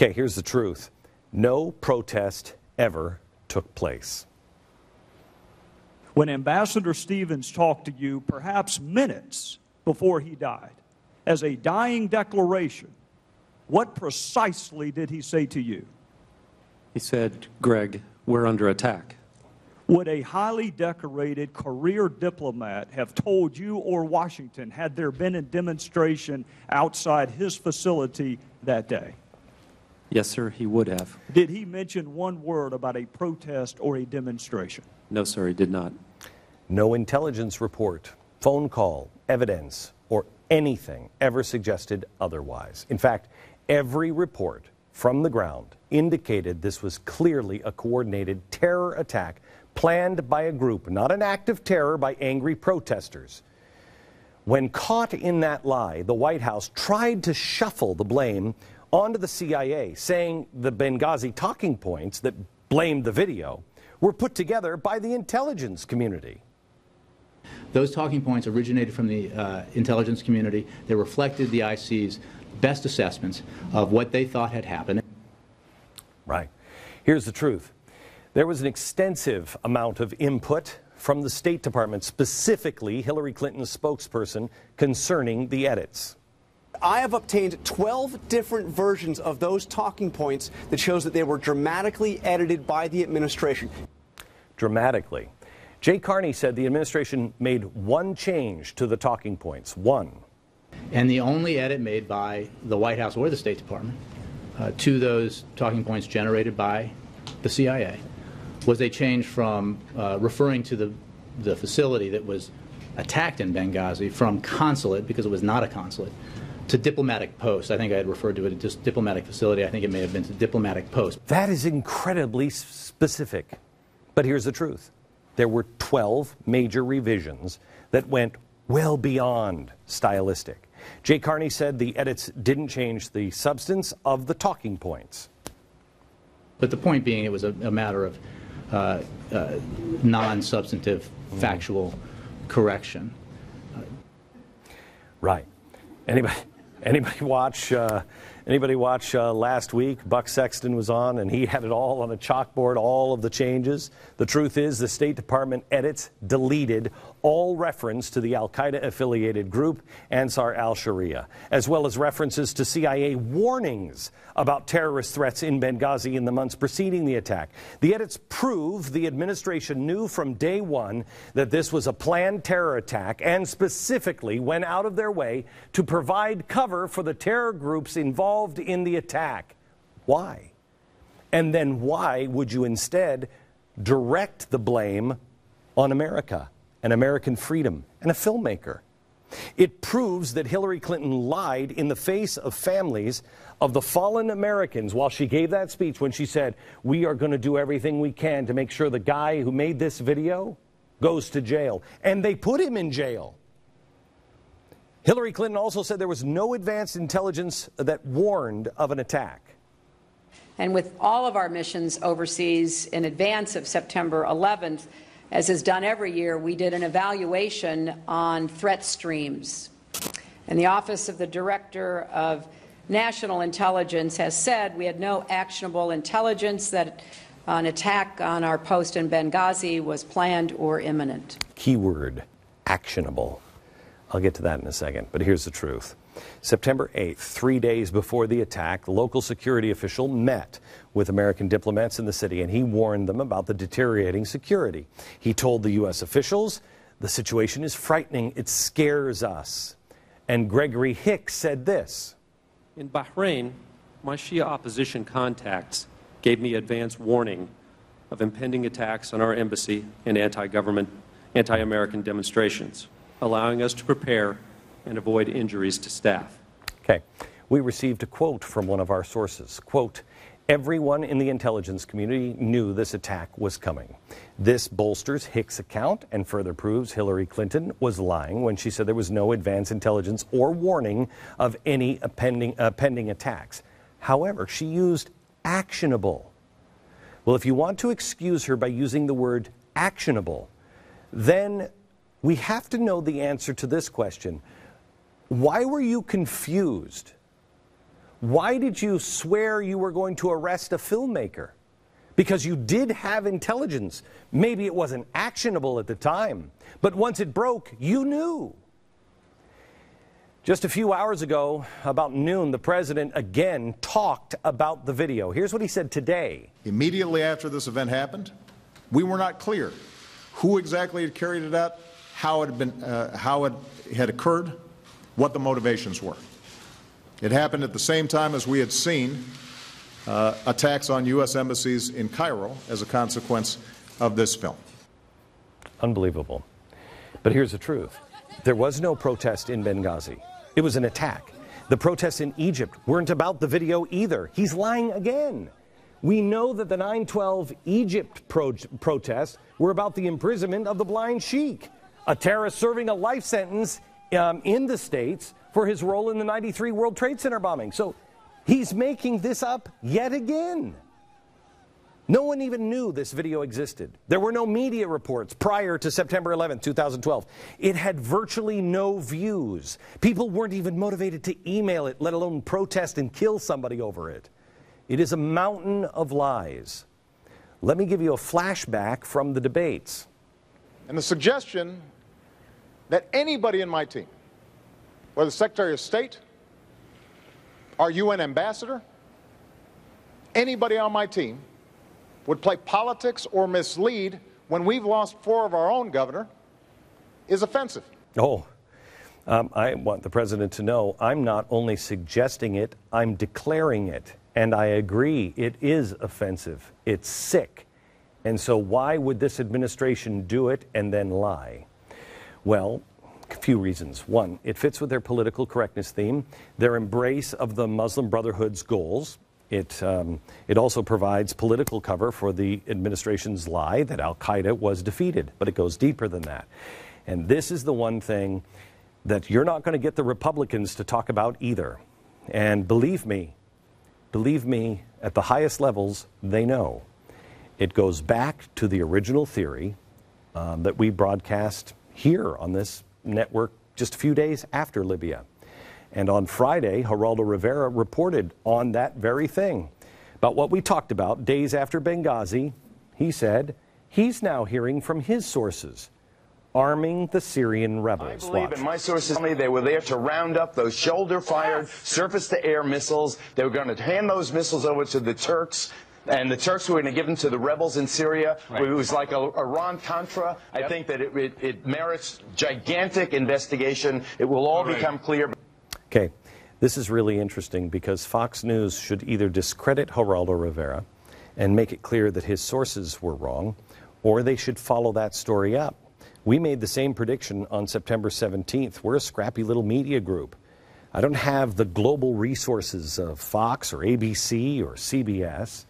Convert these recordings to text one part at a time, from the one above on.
Okay, here's the truth. No protest ever took place. When Ambassador Stevens talked to you, perhaps minutes before he died, as a dying declaration, what precisely did he say to you? He said, Greg, we're under attack. Would a highly decorated career diplomat have told you or Washington had there been a demonstration outside his facility that day? Yes, sir, he would have. Did he mention one word about a protest or a demonstration? No, sir, he did not. No intelligence report, phone call, evidence, or anything ever suggested otherwise. In fact, every report from the ground indicated this was clearly a coordinated terror attack planned by a group, not an act of terror by angry protesters. When caught in that lie, the White House tried to shuffle the blame onto the CIA, saying the Benghazi talking points that blamed the video were put together by the intelligence community. Those talking points originated from the intelligence community. They reflected the IC's best assessments of what they thought had happened. Right. Here's the truth. There was an extensive amount of input from the State Department, specifically Hillary Clinton's spokesperson, concerning the edits. I have obtained 12 different versions of those talking points that shows that they were dramatically edited by the administration. Dramatically. Jay Carney said the administration made one change to the talking points. One. And the only edit made by the White House or the State Department to those talking points generated by the CIA was a change from referring to the facility that was attacked in Benghazi from consulate, because it was not a consulate, to diplomatic post. I think I had referred to it as just diplomatic facility. I think it may have been to diplomatic post. That is incredibly specific. But here's the truth. There were 12 major revisions that went well beyond stylistic. Jay Carney said the edits didn't change the substance of the talking points. But the point being, it was a matter of non-substantive factual correction. Right. Anybody watch last week? Buck Sexton was on, and he had it all on a chalkboard, all of the changes. The truth is the State Department edits deleted all reference to the al-Qaeda-affiliated group Ansar al-Sharia, as well as references to CIA warnings about terrorist threats in Benghazi in the months preceding the attack. The edits prove the administration knew from day one that this was a planned terror attack and specifically went out of their way to provide cover for the terror groups involved in the attack. Why? And then why would you instead direct the blame on America and American freedom and a filmmaker? It proves that Hillary Clinton lied in the face of families of the fallen Americans while she gave that speech when she said, we are going to do everything we can to make sure the guy who made this video goes to jail. And they put him in jail. Hillary Clinton also said there was no advanced intelligence that warned of an attack. And with all of our missions overseas in advance of September 11th, as is done every year, we did an evaluation on threat streams. And the Office of the Director of National Intelligence has said we had no actionable intelligence that an attack on our post in Benghazi was planned or imminent. Keyword, actionable. I'll get to that in a second, but here's the truth. September 8th, 3 days before the attack, a local security official met with American diplomats in the city, and he warned them about the deteriorating security. He told the U.S. officials, the situation is frightening, it scares us. And Gregory Hicks said this. In Bahrain, my Shia opposition contacts gave me advance warning of impending attacks on our embassy and anti-government, anti-American demonstrations, allowing us to prepare and avoid injuries to staff. Okay. We received a quote from one of our sources. Quote, everyone in the intelligence community knew this attack was coming. This bolsters Hicks' account and further proves Hillary Clinton was lying when she said there was no advance intelligence or warning of any pending attacks. However, she used actionable. Well, if you want to excuse her by using the word actionable, then we have to know the answer to this question. Why were you confused Why did you swear you were going to arrest a filmmaker? Because you did have intelligence. Maybe it wasn't actionable at the time, but once it broke, you knew. Just a few hours ago, about noon, the president again talked about the video. Here's what he said today. Immediately after this event happened, we were not clear who exactly had carried it out, how it had occurred, what the motivations were. It happened at the same time as we had seen attacks on U.S. embassies in Cairo as a consequence of this film. Unbelievable. But here's the truth. There was no protest in Benghazi. It was an attack. The protests in Egypt weren't about the video either. He's lying again. We know that the 9/12 Egypt protests were about the imprisonment of the blind sheik, a terrorist serving a life sentence in the States for his role in the '93 World Trade Center bombing. So he's making this up yet again. No one even knew this video existed. There were no media reports prior to September 11, 2012. It had virtually no views. People weren't even motivated to email it, let alone protest and kill somebody over it. It is a mountain of lies. Let me give you a flashback from the debates. And the suggestion that anybody in my team, whether the Secretary of State, our UN ambassador, anybody on my team, would play politics or mislead when we've lost 4 of our own, Governor, is offensive. I want the president to know I'm not only suggesting it, I'm declaring it. And I agree, it is offensive. It's sick. And so why would this administration do it and then lie? Well, a few reasons. One, it fits with their political correctness theme, their embrace of the Muslim Brotherhood's goals. It also provides political cover for the administration's lie that al-Qaeda was defeated, but it goes deeper than that. And this is the one thing that you're not going to get the Republicans to talk about either. And believe me, at the highest levels, they know. It goes back to the original theory that we broadcast here on this network just a few days after Libya. And on Friday, Geraldo Rivera reported on that very thing. About what we talked about days after Benghazi, he said he's now hearing from his sources, arming the Syrian rebels. I believe, and my sources tell me they were there to round up those shoulder-fired surface-to-air missiles. They were going to hand those missiles over to the Turks, and the Turks were going to give them to the rebels in Syria. Right. It was like a Iran-Contra. Yep. I think that it merits gigantic investigation. It will all become clear. Okay, this is really interesting because Fox News should either discredit Geraldo Rivera and make it clear that his sources were wrong, or they should follow that story up. We made the same prediction on September 17th. We're a scrappy little media group. I don't have the global resources of Fox or ABC or CBS,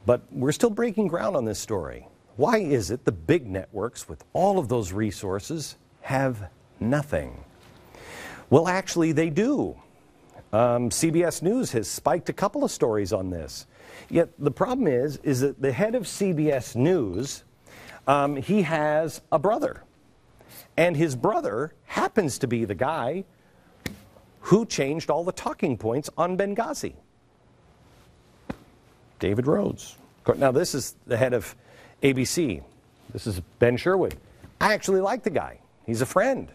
but we're still breaking ground on this story. Why is it the big networks with all of those resources have nothing? Well, actually, they do. CBS News has spiked a couple of stories on this. Yet the problem is that the head of CBS News, he has a brother. And his brother happens to be the guy who changed all the talking points on Benghazi. David Rhodes. Now, this is the head of ABC. This is Ben Sherwood. I actually like the guy. He's a friend.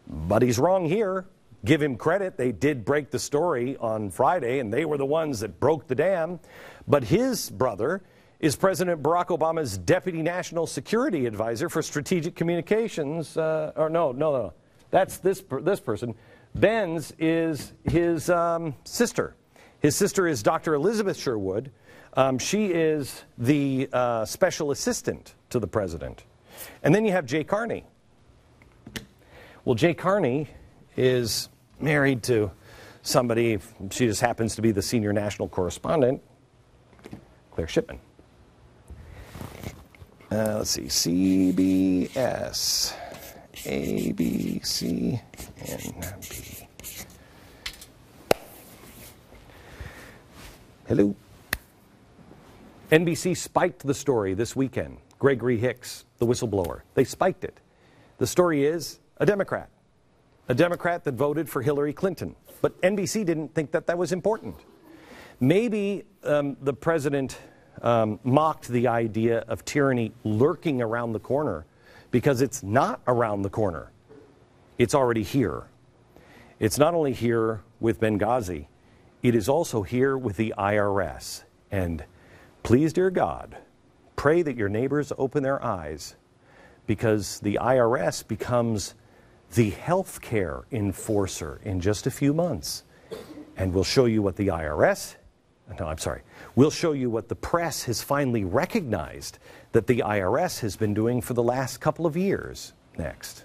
But he's wrong here. Give him credit. They did break the story on Friday, and they were the ones that broke the dam. But his brother is President Barack Obama's Deputy National Security Advisor for Strategic Communications. No. That's this person. Ben's is his sister. His sister is Dr. Elizabeth Sherwood. She is the special assistant to the president. And then you have Jay Carney. Well, Jay Carney is married to somebody, she just happens to be the senior national correspondent, Claire Shipman. Let's see, CBS, ABC, NB. Hello. NBC spiked the story this weekend. Gregory Hicks, the whistleblower. They spiked it. The story is a Democrat a Democrat that voted for Hillary Clinton. But NBC didn't think that that was important. Maybe the president mocked the idea of tyranny lurking around the corner because it's not around the corner. It's already here. It's not only here with Benghazi, it is also here with the IRS. And please, dear God, pray that your neighbors open their eyes, because the IRS becomes the health care enforcer in just a few months. And we'll show you what the IRS, no, I'm sorry, we'll show you what the press has finally recognized that the IRS has been doing for the last couple of years. Next.